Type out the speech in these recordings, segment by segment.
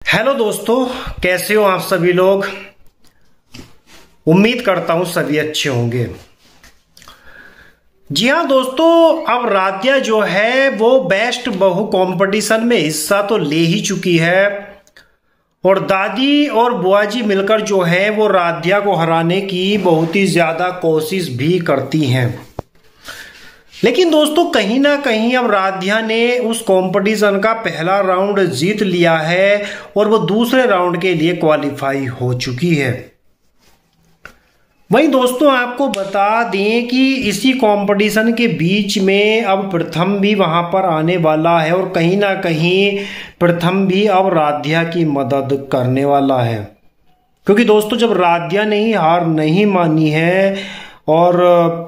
Hello दोस्तों, कैसे हो आप सभी लोग। उम्मीद करता हूं सभी अच्छे होंगे। जी हाँ दोस्तों, अब राध्या जो है वो बेस्ट बहू कंपटीशन में हिस्सा तो ले ही चुकी है और दादी और बुआ जी मिलकर जो है वो राध्या को हराने की बहुत ही ज्यादा कोशिश भी करती हैं। लेकिन दोस्तों कहीं ना कहीं अब राध्या ने उस कंपटीशन का पहला राउंड जीत लिया है और वो दूसरे राउंड के लिए क्वालिफाई हो चुकी है। वहीं दोस्तों आपको बता दें कि इसी कंपटीशन के बीच में अब प्रथम भी वहां पर आने वाला है और कहीं ना कहीं प्रथम भी अब राध्या की मदद करने वाला है, क्योंकि दोस्तों जब राध्या ने ही हार नहीं मानी है और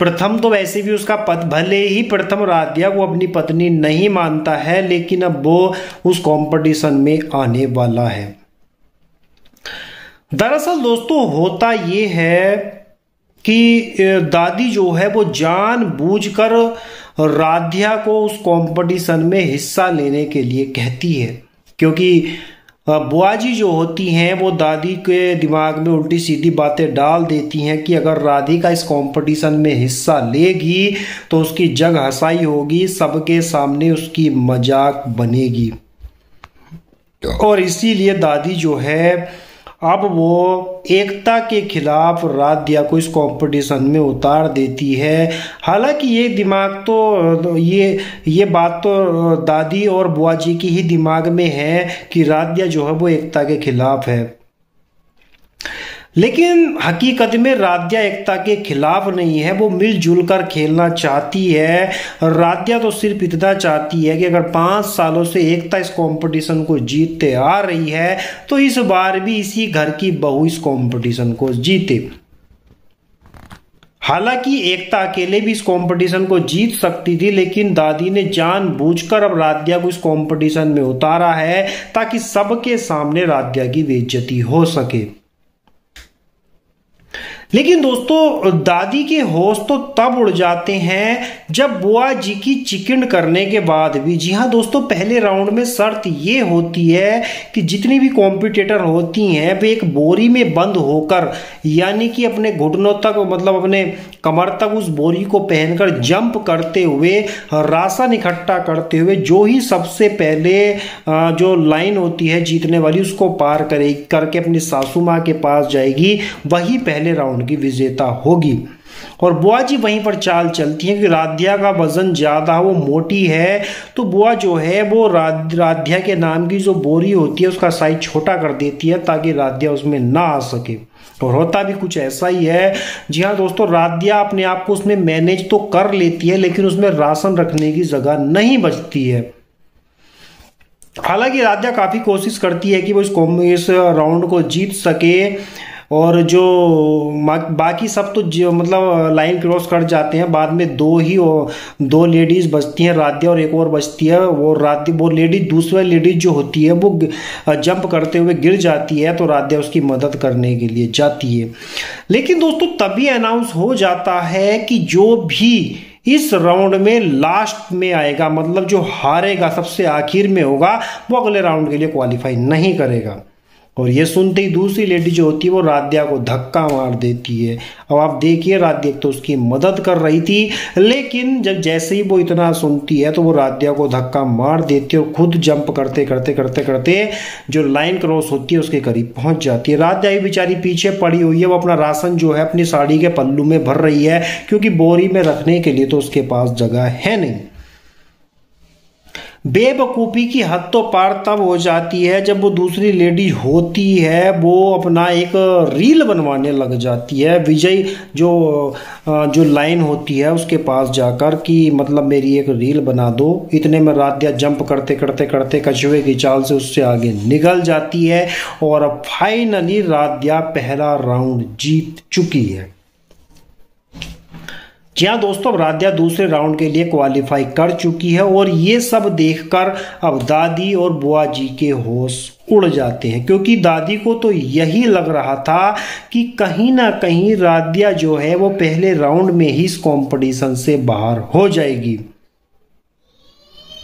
प्रथम तो वैसे भी उसका भले ही प्रथम राध्या को अपनी पत्नी नहीं मानता है, लेकिन अब वो उस कंपटीशन में आने वाला है। दरअसल दोस्तों होता ये है कि दादी जो है वो जानबूझकर राध्या को उस कंपटीशन में हिस्सा लेने के लिए कहती है, क्योंकि बुआ जी जो होती हैं वो दादी के दिमाग में उल्टी सीधी बातें डाल देती हैं कि अगर राधिका इस कंपटीशन में हिस्सा लेगी तो उसकी जग हंसाई होगी, सबके सामने उसकी मजाक बनेगी। और इसीलिए दादी जो है अब वो एकता के खिलाफ राध्या को इस कंपटीशन में उतार देती है। हालांकि ये दिमाग तो ये बात तो दादी और बुआ जी की ही दिमाग में है कि राध्या जो है वो एकता के खिलाफ है, लेकिन हकीकत में राध्या एकता के खिलाफ नहीं है, वो मिलजुल कर खेलना चाहती है। राध्या तो सिर्फ इतना चाहती है कि अगर 5 सालों से एकता इस कंपटीशन को जीतते आ रही है तो इस बार भी इसी घर की बहू इस कंपटीशन को जीते। हालांकि एकता अकेले भी इस कंपटीशन को जीत सकती थी, लेकिन दादी ने जानबूझकर अब राध्या को इस कंपटीशन में उतारा है ताकि सबके सामने राध्या की बेइज्जती हो सके। लेकिन दोस्तों दादी के होश तो तब उड़ जाते हैं जब बुआ जी की चिकन करने के बाद भी। जी हाँ दोस्तों, पहले राउंड में शर्त ये होती है कि जितनी भी कॉम्पिटिटर होती हैं वे एक बोरी में बंद होकर, यानी कि अपने घुटनों तक मतलब अपने कमर तक उस बोरी को पहनकर जंप करते हुए, राशन इकट्ठा करते हुए जो ही सबसे पहले जो लाइन होती है जीतने वाली उसको पार करके अपनी सासू माँ के पास जाएगी, वही पहले राउंड की विजेता होगी। और बुआ जी वहीं पर चाल चलती है कि राध्या का वजन ज्यादा, वो मोटी है, तो बुआ जो है वो राध्या के नाम की जो बोरी होती है उसका साइज छोटा कर देती है ताकि राध्या उसमें ना आ सके। और होता भी कुछ ऐसा ही है। जी हाँ दोस्तों, राध्या अपने आप को उसमें मैनेज तो कर लेती है, लेकिन उसमें राशन रखने की जगह नहीं बचती है। हालांकि राध्या काफी कोशिश करती है कि वो इस राउंड को जीत सके, और जो बाकी सब तो मतलब लाइन क्रॉस कर जाते हैं। बाद में दो लेडीज बचती हैं, राध्या और एक और बचती है। वो लेडीज, दूसरा लेडीज जो होती है वो जंप करते हुए गिर जाती है, तो राध्या उसकी मदद करने के लिए जाती है। लेकिन दोस्तों तभी अनाउंस हो जाता है कि जो भी इस राउंड में लास्ट में आएगा, मतलब जो हारेगा सबसे आखिर में होगा, वो अगले राउंड के लिए क्वालिफाई नहीं करेगा। और ये सुनते ही दूसरी लेडी जो होती है वो राध्या को धक्का मार देती है। अब आप देखिए, राध्या तो उसकी मदद कर रही थी, लेकिन जब जैसे ही वो इतना सुनती है तो वो राध्या को धक्का मार देती है और खुद जंप करते करते करते करते जो लाइन क्रॉस होती है उसके करीब पहुंच जाती है। राध्या भी बेचारी पीछे पड़ी हुई है, वो अपना राशन जो है अपनी साड़ी के पल्लू में भर रही है, क्योंकि बोरी में रखने के लिए तो उसके पास जगह है नहीं। बेवकूफ़ी की हद तो पार तब हो जाती है जब वो दूसरी लेडी होती है वो अपना एक रील बनवाने लग जाती है। विजय जो लाइन होती है उसके पास जाकर कि मतलब मेरी एक रील बना दो। इतने में राध्या जंप करते करते करते कछुए की चाल से उससे आगे निकल जाती है और अब फाइनली राध्या पहला राउंड जीत चुकी है। जी हाँ दोस्तों, अब राध्या दूसरे राउंड के लिए क्वालिफाई कर चुकी है और ये सब देखकर अब दादी और बुआ जी के होश उड़ जाते हैं, क्योंकि दादी को तो यही लग रहा था कि कहीं ना कहीं राध्या जो है वो पहले राउंड में ही इस कंपटीशन से बाहर हो जाएगी।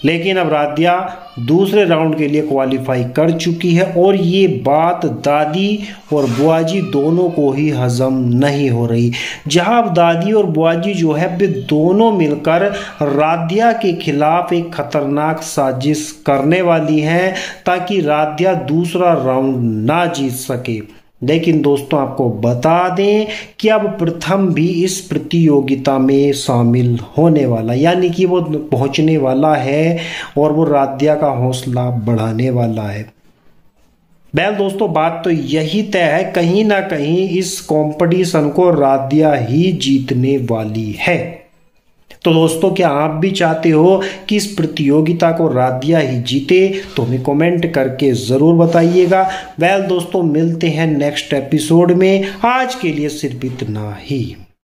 लेकिन अब राध्या दूसरे राउंड के लिए क्वालिफाई कर चुकी है और ये बात दादी और बुआजी दोनों को ही हजम नहीं हो रही। जहां अब दादी और बुआजी जो है वे दोनों मिलकर राध्या के खिलाफ एक खतरनाक साजिश करने वाली हैं ताकि राध्या दूसरा राउंड ना जीत सके। लेकिन दोस्तों आपको बता दें कि अब प्रथम भी इस प्रतियोगिता में शामिल होने वाला, यानी कि वो पहुंचने वाला है और वो राध्या का हौसला बढ़ाने वाला है। वेल दोस्तों बात तो यही तय है, कहीं ना कहीं इस कंपटीशन को राध्या ही जीतने वाली है। तो दोस्तों क्या आप भी चाहते हो कि इस प्रतियोगिता को राध्या ही जीते? तो हमें कमेंट करके ज़रूर बताइएगा। वेल दोस्तों मिलते हैं नेक्स्ट एपिसोड में, आज के लिए सिर्फ इतना ही।